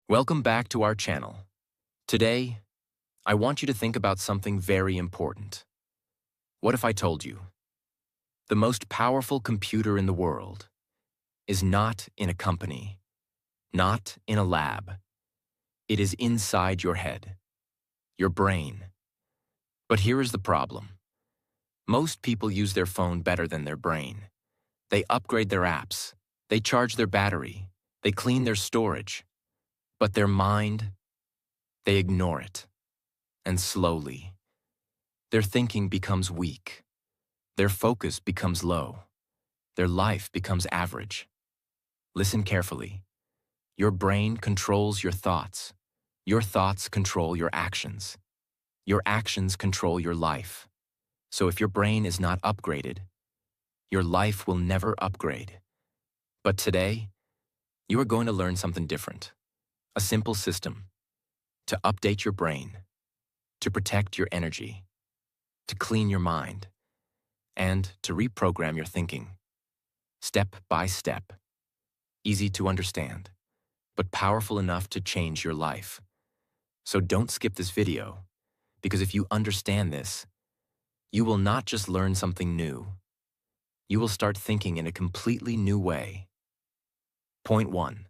Welcome back to our channel. Today, I want you to think about something very important. What if I told you the most powerful computer in the world is not in a company, not in a lab. It is inside your head, your brain. But here is the problem. Most people use their phone better than their brain. They upgrade their apps, they charge their battery, they clean their storage. But their mind, they ignore it. And slowly, their thinking becomes weak. Their focus becomes low. Their life becomes average. Listen carefully. Your brain controls your thoughts. Your thoughts control your actions. Your actions control your life. So if your brain is not upgraded, your life will never upgrade. But today, you are going to learn something different. A simple system to update your brain, to protect your energy, to clean your mind, and to reprogram your thinking. Step by step. Easy to understand, but powerful enough to change your life. So don't skip this video, because if you understand this, you will not just learn something new. You will start thinking in a completely new way. Point 1.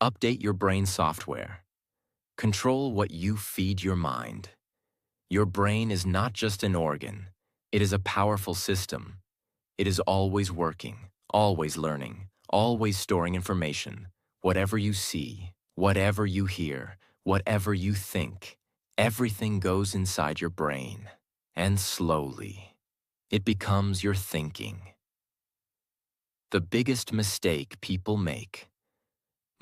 Update your brain software. Control what you feed your mind. Your brain is not just an organ. It is a powerful system. It is always working, always learning, always storing information. Whatever you see, whatever you hear, whatever you think, everything goes inside your brain. And slowly, it becomes your thinking. The biggest mistake people make.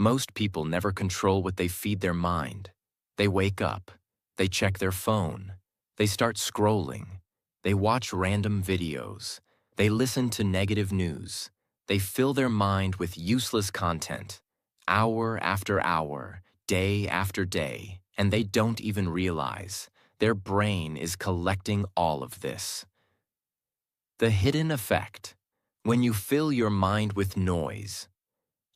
Most people never control what they feed their mind. They wake up, they check their phone, they start scrolling, they watch random videos, they listen to negative news, they fill their mind with useless content, hour after hour, day after day, and they don't even realize their brain is collecting all of this. The hidden effect: when you fill your mind with noise,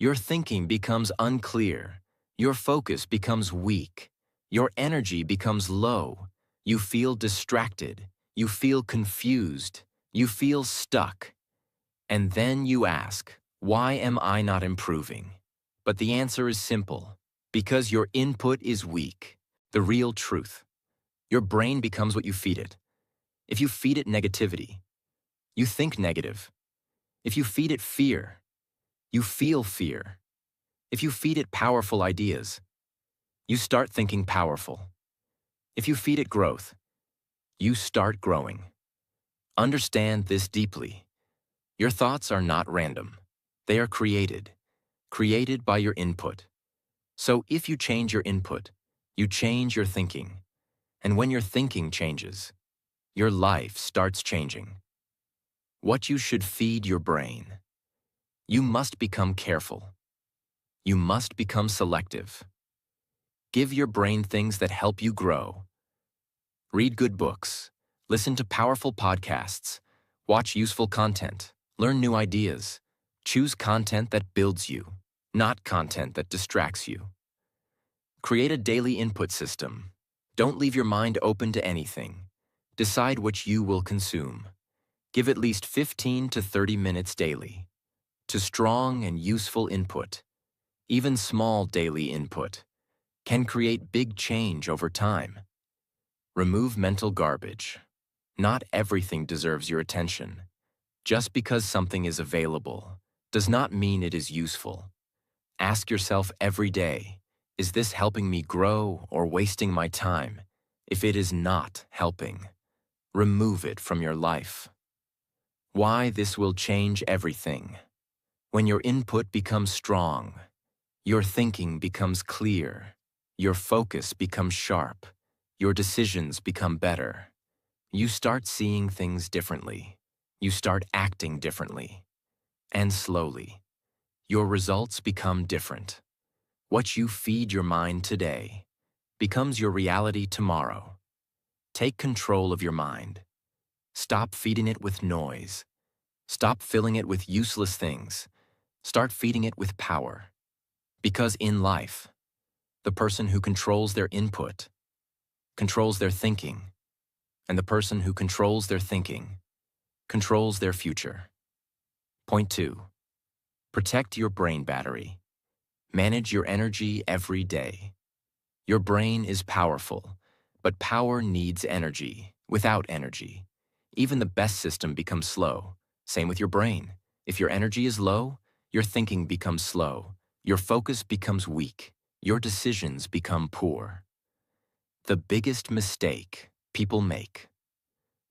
your thinking becomes unclear, your focus becomes weak, your energy becomes low, you feel distracted, you feel confused, you feel stuck. And then you ask, why am I not improving? But the answer is simple: because your input is weak. The real truth: your brain becomes what you feed it. If you feed it negativity, you think negative. If you feed it fear, you feel fear. If you feed it powerful ideas, you start thinking powerful. If you feed it growth, you start growing. Understand this deeply. Your thoughts are not random. They are created by your input. So if you change your input, you change your thinking. And when your thinking changes, your life starts changing. What you should feed your brain. You must become careful. You must become selective. Give your brain things that help you grow. Read good books, listen to powerful podcasts, watch useful content, learn new ideas. Choose content that builds you, not content that distracts you. Create a daily input system. Don't leave your mind open to anything. Decide what you will consume. Give at least 15 to 30 minutes daily to strong and useful input. Even small daily input can create big change over time. Remove mental garbage. Not everything deserves your attention. Just because something is available does not mean it is useful. Ask yourself every day, is this helping me grow or wasting my time? If it is not helping, remove it from your life. Why this will change everything. When your input becomes strong, your thinking becomes clear, your focus becomes sharp, your decisions become better. You start seeing things differently. You start acting differently. And slowly, your results become different. What you feed your mind today becomes your reality tomorrow. Take control of your mind. Stop feeding it with noise. Stop filling it with useless things. Start feeding it with power. Because in life, The person who controls their input controls their thinking, and the person who controls their thinking controls their future. Point 2. Protect your brain battery. Manage your energy every day. Your brain is powerful, but power needs energy. Without energy, even the best system becomes slow. Same with your brain. If your energy is low, your thinking becomes slow. Your focus becomes weak. Your decisions become poor. The biggest mistake people make.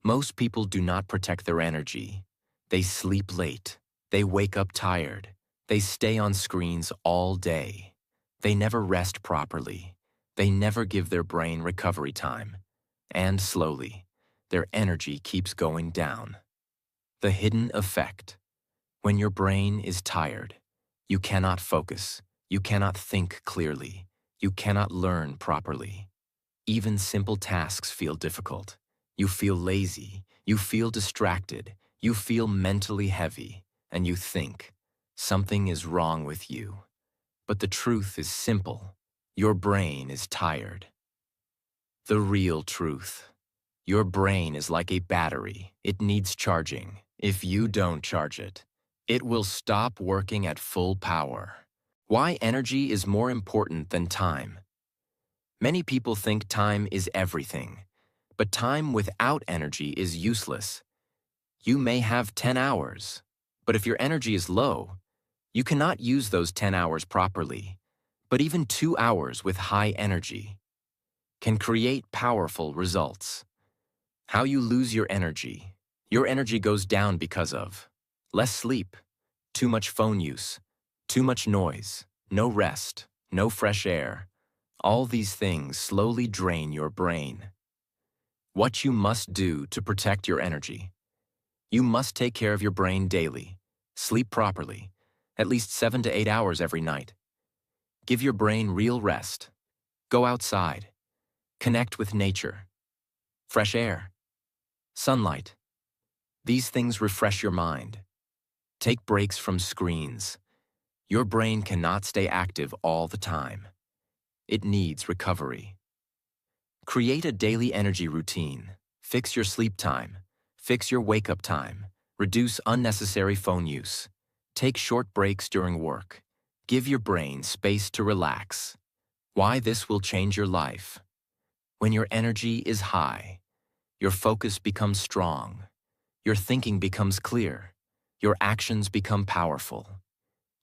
Most people do not protect their energy. They sleep late. They wake up tired. They stay on screens all day. They never rest properly. They never give their brain recovery time. And slowly, their energy keeps going down. The hidden effect. When your brain is tired, you cannot focus. You cannot think clearly. You cannot learn properly. Even simple tasks feel difficult. You feel lazy. You feel distracted. You feel mentally heavy. And you think, something is wrong with you. But the truth is simple. Your brain is tired. The real truth. Your brain is like a battery. It needs charging. If you don't charge it, it will stop working at full power. Why energy is more important than time. Many people think time is everything, but time without energy is useless. You may have 10 hours, but if your energy is low, you cannot use those 10 hours properly. But even 2 hours with high energy can create powerful results. How you lose your energy. Your energy goes down because of less sleep, too much phone use, too much noise, no rest, no fresh air. All these things slowly drain your brain. What you must do to protect your energy. You must take care of your brain daily. Sleep properly, at least 7 to 8 hours every night. Give your brain real rest. Go outside. Connect with nature. Fresh air. Sunlight. These things refresh your mind. Take breaks from screens. Your brain cannot stay active all the time. It needs recovery. Create a daily energy routine. Fix your sleep time. Fix your wake-up time. Reduce unnecessary phone use. Take short breaks during work. Give your brain space to relax. Why this will change your life. When your energy is high, your focus becomes strong. Your thinking becomes clear. Your actions become powerful.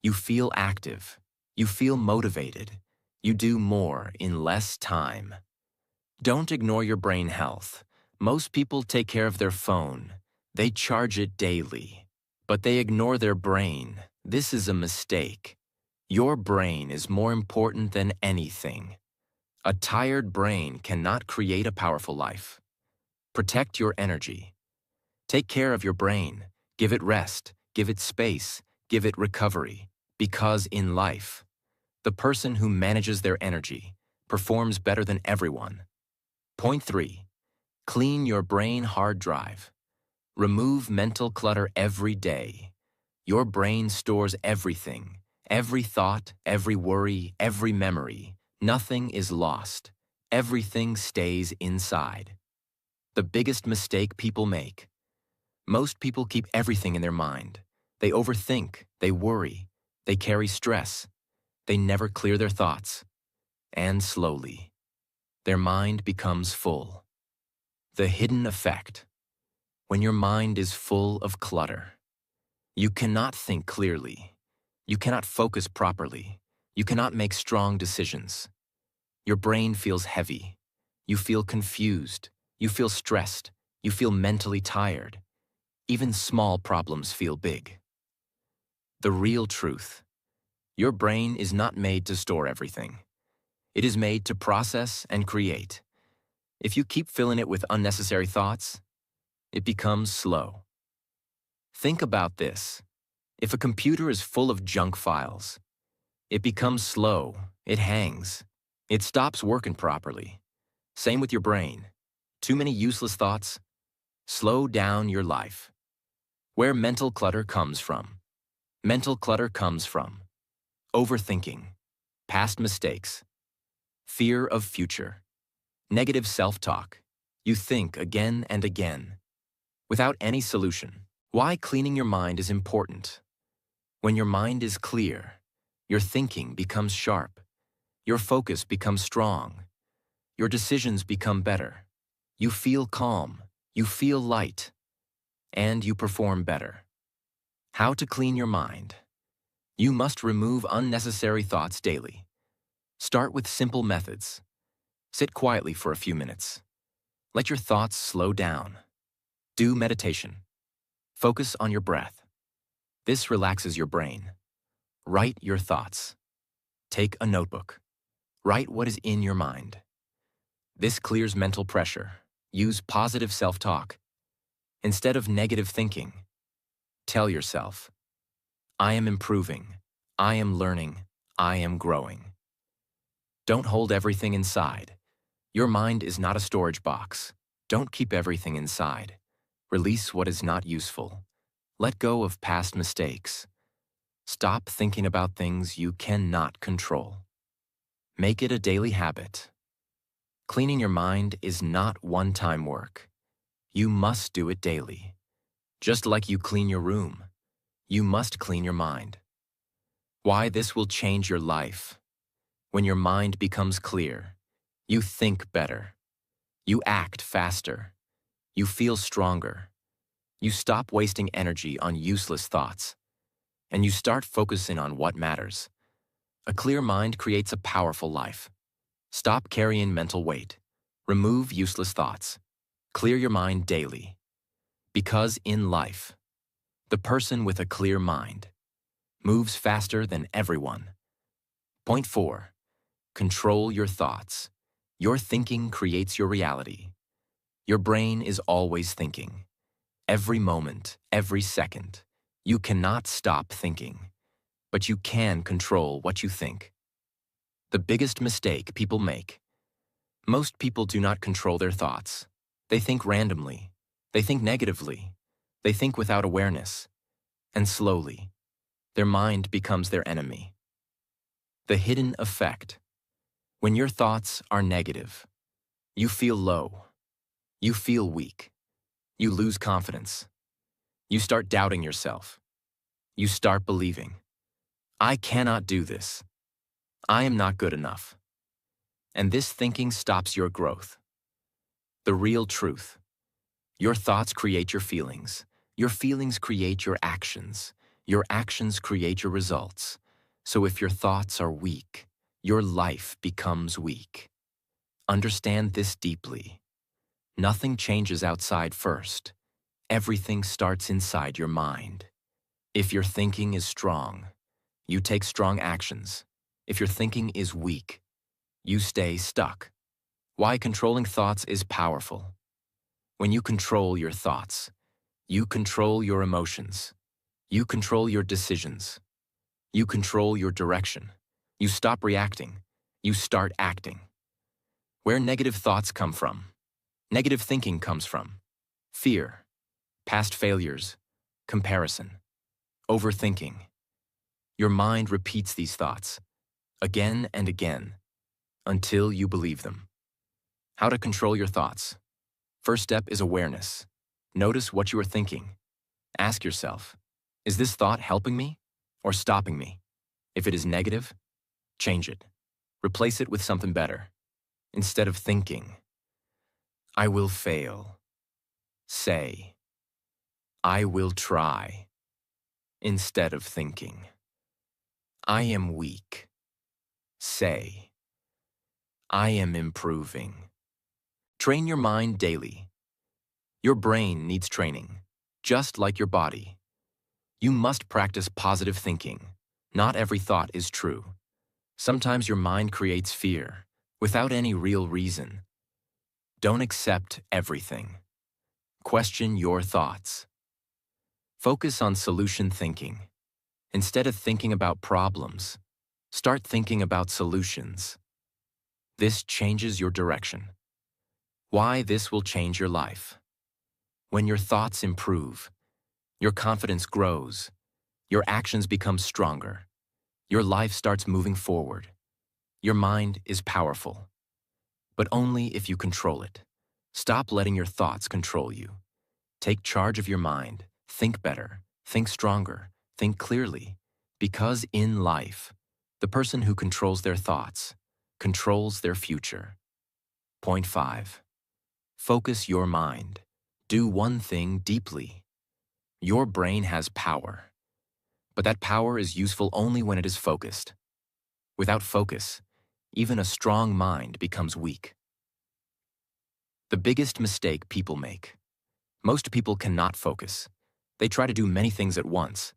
You feel active. You feel motivated. You do more in less time. Don't ignore your brain health. Most people take care of their phone. They charge it daily. But they ignore their brain. This is a mistake. Your brain is more important than anything. A tired brain cannot create a powerful life. Protect your energy. Take care of your brain. Give it rest. Give it space. Give it recovery. Because in life, the person who manages their energy performs better than everyone. Point 3. Clean your brain hard drive. Remove mental clutter every day. Your brain stores everything. Every thought, every worry, every memory. Nothing is lost. Everything stays inside. The biggest mistake people make. Most people keep everything in their mind. They overthink, they worry, they carry stress. They never clear their thoughts. And slowly, their mind becomes full. The hidden effect. When your mind is full of clutter, you cannot think clearly. You cannot focus properly. You cannot make strong decisions. Your brain feels heavy. You feel confused. You feel stressed. You feel mentally tired. Even small problems feel big. The real truth. Your brain is not made to store everything. It is made to process and create. If you keep filling it with unnecessary thoughts, it becomes slow. Think about this. If a computer is full of junk files, it becomes slow, it hangs, it stops working properly. Same with your brain. Too many useless thoughts, slow down your life. Where mental clutter comes from. Mental clutter comes from overthinking, past mistakes, Fear of future. Negative self-talk. You think again and again, without any solution. Why cleaning your mind is important. When your mind is clear, your thinking becomes sharp, your focus becomes strong, your decisions become better. You feel calm, you feel light, and you perform better. How to clean your mind. You must remove unnecessary thoughts daily. Start with simple methods. Sit quietly for a few minutes. Let your thoughts slow down. Do meditation. Focus on your breath. This relaxes your brain. Write your thoughts. Take a notebook. Write what is in your mind. This clears mental pressure. Use positive self-talk. Instead of negative thinking, tell yourself, I am improving, I am learning, I am growing. Don't hold everything inside. Your mind is not a storage box. Don't keep everything inside. Release what is not useful. Let go of past mistakes. Stop thinking about things you cannot control. Make it a daily habit. Cleaning your mind is not one-time work. You must do it daily. Just like you clean your room, you must clean your mind. Why this will change your life. When your mind becomes clear, you think better. You act faster. You feel stronger. You stop wasting energy on useless thoughts. And you start focusing on what matters. A clear mind creates a powerful life. Stop carrying mental weight. Remove useless thoughts. Clear your mind daily. Because in life, the person with a clear mind moves faster than everyone. Point 4. Control your thoughts. Your thinking creates your reality. Your brain is always thinking. Every moment, every second. You cannot stop thinking, but you can control what you think. The biggest mistake people make. Most people do not control their thoughts. They think randomly. They think negatively. They think without awareness. And slowly, their mind becomes their enemy. The hidden effect. When your thoughts are negative, you feel low. You feel weak. You lose confidence. You start doubting yourself. You start believing, I cannot do this. I am not good enough. And this thinking stops your growth. The real truth. Your thoughts create your feelings. Your feelings create your actions. Your actions create your results. So if your thoughts are weak, your life becomes weak. Understand this deeply. Nothing changes outside first. Everything starts inside your mind. If your thinking is strong, you take strong actions. If your thinking is weak, you stay stuck. Why controlling thoughts is powerful. When you control your thoughts, you control your emotions. You control your decisions. You control your direction. You stop reacting. You start acting. Where negative thoughts come from. Negative thinking comes from fear, past failures, comparison, overthinking. Your mind repeats these thoughts again and again until you believe them. How to control your thoughts. First step is awareness. Notice what you are thinking. Ask yourself, is this thought helping me or stopping me? If it is negative, change it. Replace it with something better. Instead of thinking, I will fail, say, I will try. Instead of thinking, I am weak, say, I am improving. Train your mind daily. Your brain needs training, just like your body. You must practice positive thinking. Not every thought is true. Sometimes your mind creates fear, without any real reason. Don't accept everything. Question your thoughts. Focus on solution thinking. Instead of thinking about problems, start thinking about solutions. This changes your direction. Why this will change your life. When your thoughts improve, your confidence grows, your actions become stronger, your life starts moving forward. Your mind is powerful, but only if you control it. Stop letting your thoughts control you. Take charge of your mind. Think better. Think stronger. Think clearly. Because in life, the person who controls their thoughts controls their future. Point 5. Focus your mind. Do one thing deeply. Your brain has power, but that power is useful only when it is focused. Without focus, even a strong mind becomes weak. The biggest mistake people make. Most people cannot focus. They try to do many things at once.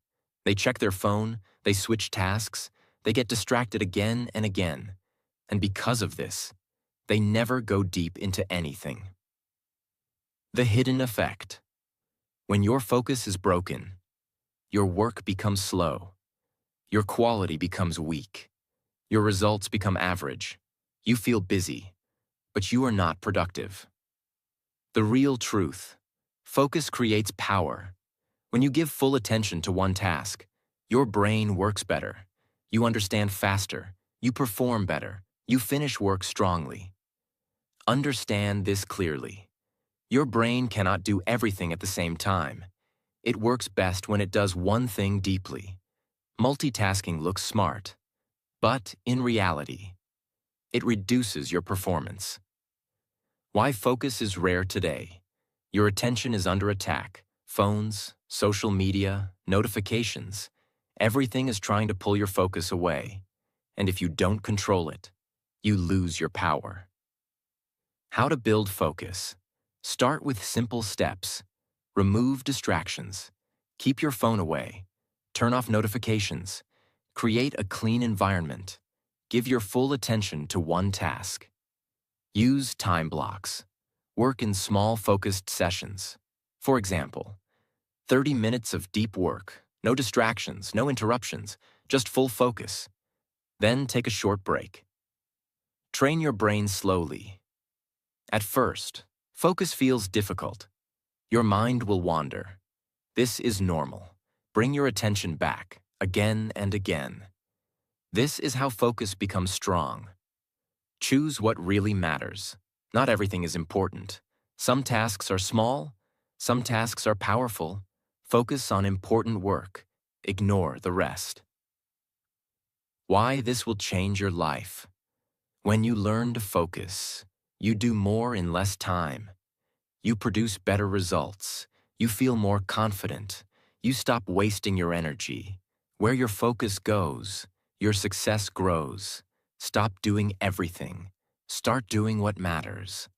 They check their phone, they switch tasks, they get distracted again and again. And because of this, they never go deep into anything. The hidden effect. When your focus is broken, your work becomes slow. Your quality becomes weak. Your results become average. You feel busy, but you are not productive. The real truth. Focus creates power. When you give full attention to one task, your brain works better. You understand faster. You perform better. You finish work strongly. Understand this clearly. Your brain cannot do everything at the same time. It works best when it does one thing deeply. Multitasking looks smart, but in reality, it reduces your performance. Why focus is rare today. Your attention is under attack. Phones, social media, notifications. Everything is trying to pull your focus away. And if you don't control it, you lose your power. How to build focus. Start with simple steps. Remove distractions. Keep your phone away. Turn off notifications. Create a clean environment. Give your full attention to one task. Use time blocks. Work in small focused sessions. For example, 30 minutes of deep work, no distractions, no interruptions, just full focus. Then take a short break. Train your brain slowly. At first, focus feels difficult. Your mind will wander. This is normal. Bring your attention back, again and again. This is how focus becomes strong. Choose what really matters. Not everything is important. Some tasks are small, some tasks are powerful. Focus on important work. Ignore the rest. Why this will change your life. When you learn to focus, you do more in less time. You produce better results. You feel more confident. You stop wasting your energy. Where your focus goes, your success grows. Stop doing everything. Start doing what matters.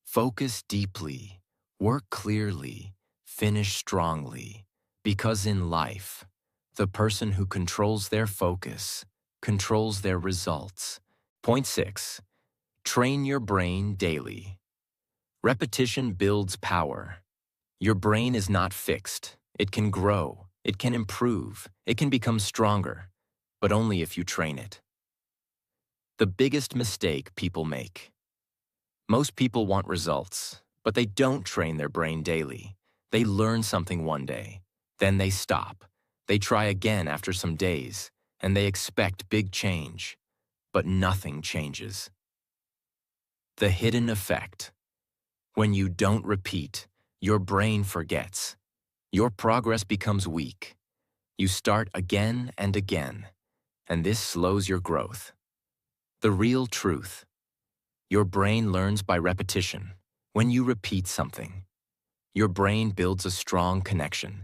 Focus deeply. Work clearly. Finish strongly. Because in life, the person who controls their focus controls their results. Point 6. Train your brain daily. Repetition builds power. Your brain is not fixed. It can grow. It can improve. It can become stronger, but only if you train it. The biggest mistake people make. Most people want results, but they don't train their brain daily. They learn something one day, then they stop. They try again after some days, and they expect big change, but nothing changes. The hidden effect. When you don't repeat, your brain forgets. Your progress becomes weak. You start again and again, and this slows your growth. The real truth. Your brain learns by repetition. When you repeat something, your brain builds a strong connection.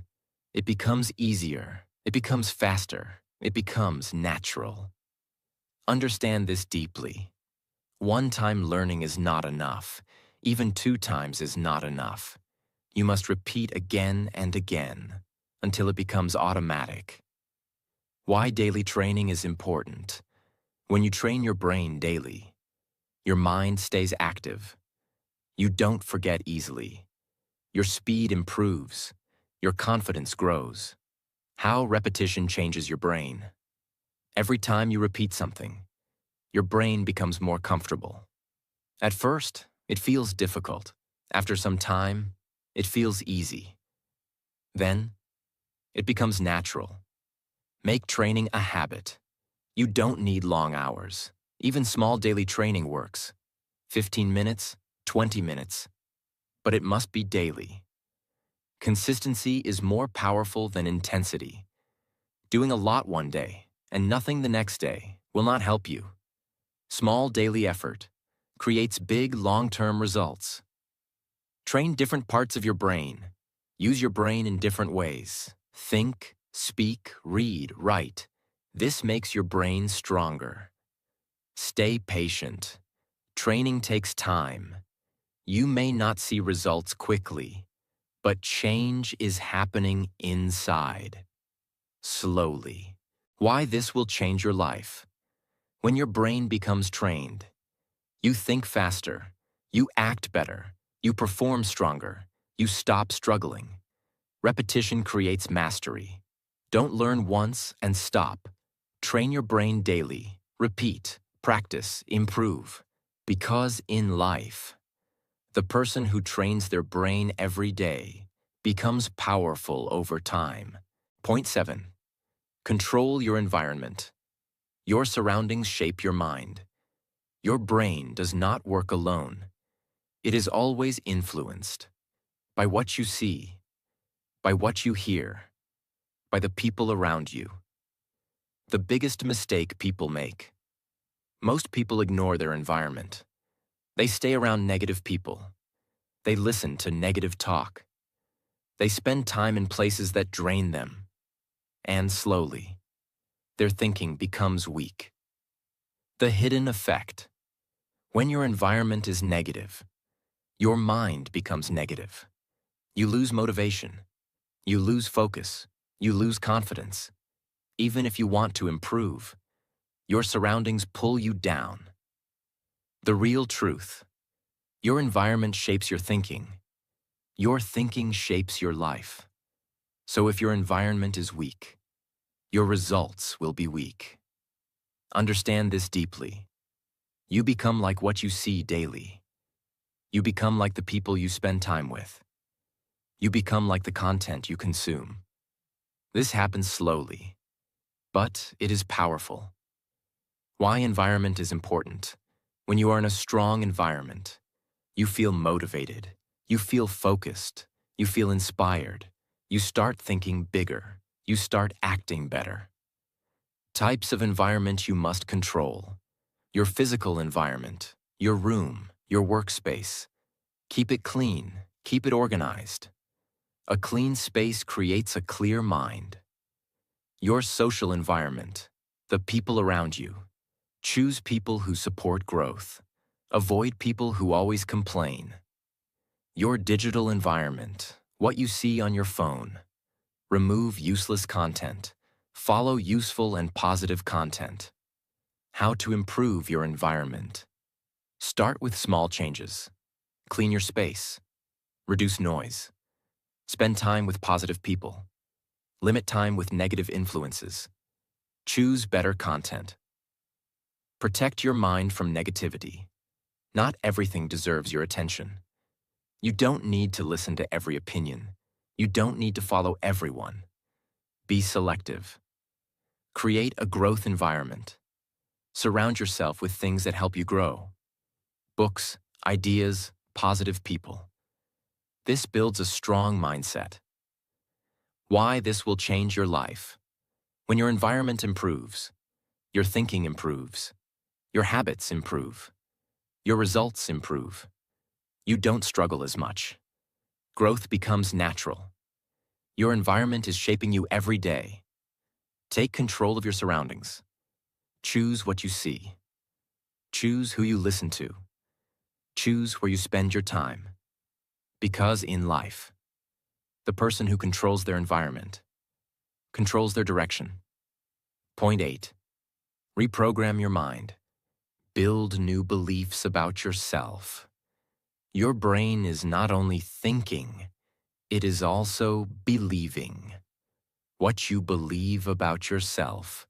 It becomes easier. It becomes faster. It becomes natural. Understand this deeply. One-time learning is not enough. Even 2 times is not enough. You must repeat again and again until it becomes automatic. Why daily training is important. When you train your brain daily, your mind stays active. You don't forget easily. Your speed improves. Your confidence grows. How repetition changes your brain. Every time you repeat something, your brain becomes more comfortable. At first, it feels difficult. After some time, it feels easy. Then, it becomes natural. Make training a habit. You don't need long hours. Even small daily training works. 15 minutes, 20 minutes. But it must be daily. Consistency is more powerful than intensity. Doing a lot one day and nothing the next day will not help you. Small daily effort creates big long-term results. Train different parts of your brain. Use your brain in different ways. Think, speak, read, write. This makes your brain stronger. Stay patient. Training takes time. You may not see results quickly, but change is happening inside. Slowly. Why this will change your life? When your brain becomes trained, you think faster, you act better, you perform stronger, you stop struggling. Repetition creates mastery. Don't learn once and stop. Train your brain daily. Repeat, practice, improve. Because in life, the person who trains their brain every day becomes powerful over time. Point 7. Control your environment. Your surroundings shape your mind. Your brain does not work alone. It is always influenced by what you see, by what you hear, by the people around you. The biggest mistake people make. Most people ignore their environment. They stay around negative people. They listen to negative talk. They spend time in places that drain them. And slowly, their thinking becomes weak. The hidden effect. When your environment is negative, your mind becomes negative. You lose motivation. You lose focus. You lose confidence. Even if you want to improve, your surroundings pull you down. The real truth. Your environment shapes your thinking. Your thinking shapes your life. So if your environment is weak, your results will be weak. Understand this deeply. You become like what you see daily. You become like the people you spend time with. You become like the content you consume. This happens slowly, but it is powerful. Why environment is important? When you are in a strong environment, you feel motivated, you feel focused, you feel inspired, you start thinking bigger, you start acting better. Types of environment you must control. Your physical environment, your room, your workspace. Keep it clean, keep it organized. A clean space creates a clear mind. Your social environment, the people around you. Choose people who support growth. Avoid people who always complain. Your digital environment, what you see on your phone. Remove useless content. Follow useful and positive content. How to improve your environment. Start with small changes. Clean your space. Reduce noise. Spend time with positive people. Limit time with negative influences. Choose better content. Protect your mind from negativity. Not everything deserves your attention. You don't need to listen to every opinion. You don't need to follow everyone. Be selective. Create a growth environment. Surround yourself with things that help you grow. Books, ideas, positive people. This builds a strong mindset. Why this will change your life. When your environment improves, your thinking improves, your habits improve, your results improve. You don't struggle as much. Growth becomes natural. Your environment is shaping you every day. Take control of your surroundings. Choose what you see. Choose who you listen to. Choose where you spend your time. Because in life, the person who controls their environment controls their direction. Point 8. Reprogram your mind. Build new beliefs about yourself. Your brain is not only thinking, it is also believing. What you believe about yourself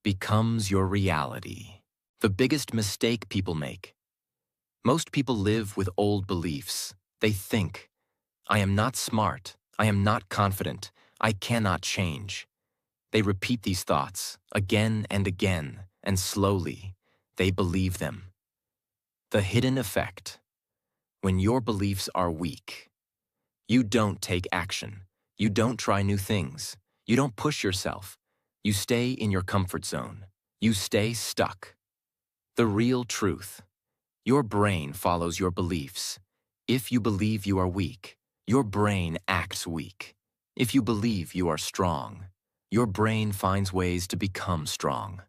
becomes your reality. The biggest mistake people make. Most people live with old beliefs. They think, I am not smart, I am not confident, I cannot change. They repeat these thoughts again and again, and slowly, They believe them. The hidden effect. When your beliefs are weak, you don't take action. You don't try new things. You don't push yourself. You stay in your comfort zone. You stay stuck. The real truth. Your brain follows your beliefs. If you believe you are weak, your brain acts weak. If you believe you are strong, your brain finds ways to become strong.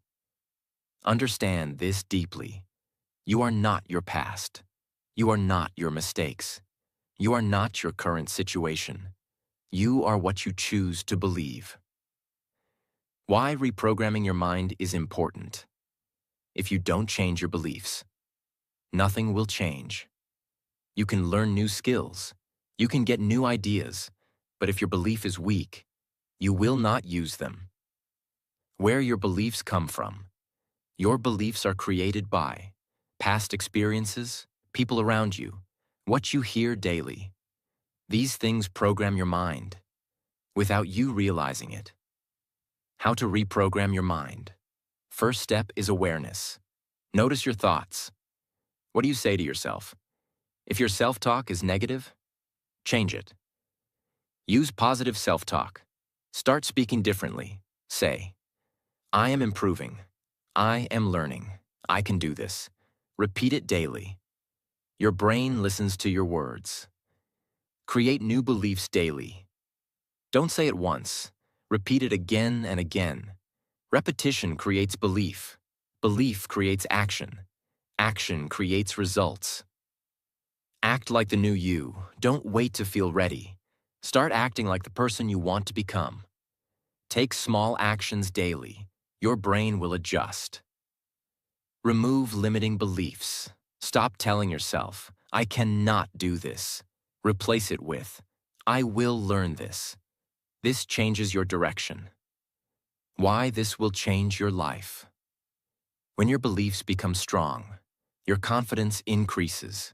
Understand this deeply. You are not your past. You are not your mistakes. You are not your current situation. You are what you choose to believe. Why reprogramming your mind is important. If you don't change your beliefs, nothing will change. You can learn new skills. You can get new ideas. But if your belief is weak, you will not use them. Where your beliefs come from. Your beliefs are created by past experiences, people around you, what you hear daily. These things program your mind without you realizing it. How to reprogram your mind. First step is awareness. Notice your thoughts. What do you say to yourself? If your self-talk is negative, change it. Use positive self-talk. Start speaking differently. Say, I am improving. I am learning. I can do this. Repeat it daily. Your brain listens to your words. Create new beliefs daily. Don't say it once. Repeat it again and again. Repetition creates belief. Belief creates action. Action creates results. Act like the new you. Don't wait to feel ready. Start acting like the person you want to become. Take small actions daily. Your brain will adjust. Remove limiting beliefs. Stop telling yourself, I cannot do this. Replace it with, I will learn this. This changes your direction. Why this will change your life. When your beliefs become strong, your confidence increases.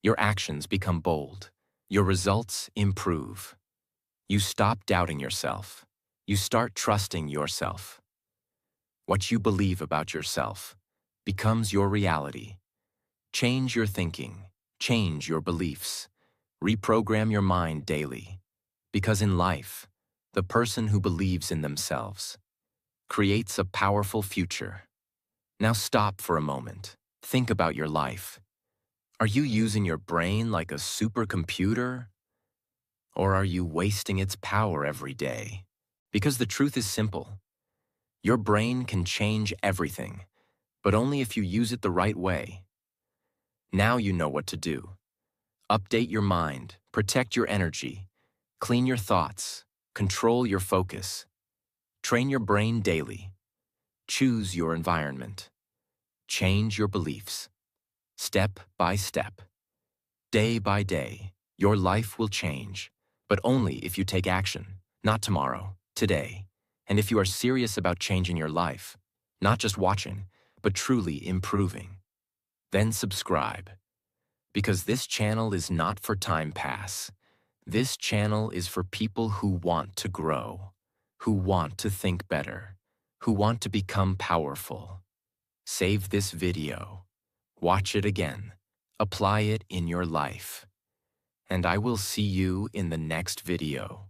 Your actions become bold. Your results improve. You stop doubting yourself. You start trusting yourself. What you believe about yourself becomes your reality. Change your thinking. Change your beliefs. Reprogram your mind daily. Because in life, the person who believes in themselves creates a powerful future. Now stop for a moment. Think about your life. Are you using your brain like a supercomputer? Or are you wasting its power every day? Because the truth is simple. Your brain can change everything, but only if you use it the right way. Now you know what to do. Update your mind, protect your energy, clean your thoughts, control your focus. Train your brain daily. Choose your environment. Change your beliefs. Step by step. Day by day, your life will change, but only if you take action, not tomorrow, today. And if you are serious about changing your life, not just watching, but truly improving. Then subscribe. Because this channel is not for time pass. This channel is for people who want to grow, who want to think better, who want to become powerful. Save this video. Watch it again. Apply it in your life. And I will see you in the next video.